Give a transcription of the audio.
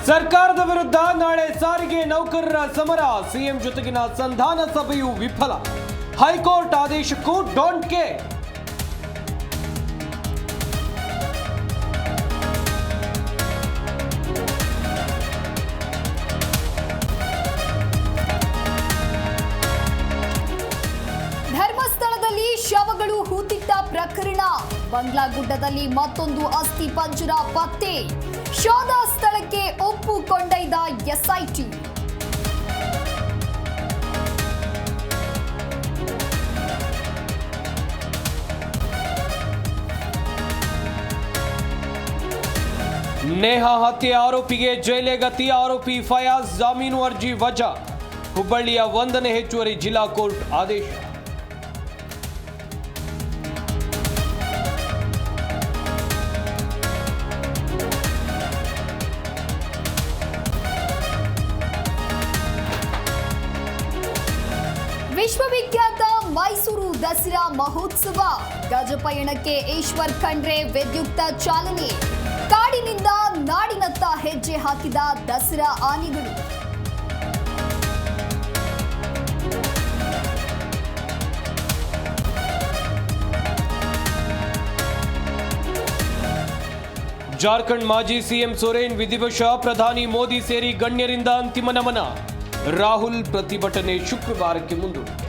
ಸರ್ಕಾರದ ವಿರುದ್ಧ ನಾಳೆ ಸಾರಿಗೆ ನೌಕರರ ಸಮರ, ಸಿಎಂ ಜೊತೆಗಿನ ಸಂಧಾನ ಸಭೆಯು ವಿಫಲ, ಹೈಕೋರ್ಟ್ ಆದೇಶಕ್ಕೂ ಡೋಂಟ್ ಕೇರ್. ಧರ್ಮಸ್ಥಳದಲ್ಲಿ ಶವಗಳು ಹೂತಿಟ್ಟ ಪ್ರಕರಣ, ಬಂಗ್ಲಾಗುಡ್ಡದಲ್ಲಿ ಮತ್ತೊಂದು ಅಸ್ಥಿ ಪಂಜರ ಪತ್ತೆ, ಶೋಧ ಸ್ಥಳಕ್ಕೆ ಒಪ್ಪುಕೊಂಡೊಯ್ದ ಎಸ್ಐಟಿ. ನೇಹಾ ಹತ್ಯೆ ಆರೋಪಿಗೆ ಜೈಲೇ ಗತಿ, ಆರೋಪಿ ಫಯಾಜ್ ಜಾಮೀನು ಅರ್ಜಿ ವಜಾ, ಹುಬ್ಬಳ್ಳಿಯ 1ನೇ ಹೆಚ್ಚುವರಿ ಜಿಲ್ಲಾ ಕೋರ್ಟ್ ಆದೇಶ. ವಿಶ್ವವಿಖ್ಯಾತ ಮೈಸೂರು ದಸರಾ ಮಹೋತ್ಸವ, ಗಜಪಯಣಕ್ಕೆ ಈಶ್ವರ್ ಖಂಡ್ರೆ ವಿದ್ಯುಕ್ತ ಚಾಲನೆ, ಕಾಡಿನಿಂದ ನಾಡಿನತ್ತ ಹೆಜ್ಜೆ ಹಾಕಿದ ದಸರಾ ಆನೆಗಳು. ಜಾರ್ಖಂಡ್ ಮಾಜಿ ಸಿಎಂ ಸೊರೇನ್ ವಿಧಿವಶ, ಪ್ರಧಾನಿ ಮೋದಿ ಸೇರಿ ಗಣ್ಯರಿಂದ ಅಂತಿಮ ನಮನ, ರಾಹುಲ್ ಪ್ರತಿಭಟನೆ ಶುಕ್ರವಾರಕ್ಕೆ ಮುಂದೂಡಿಕೆ.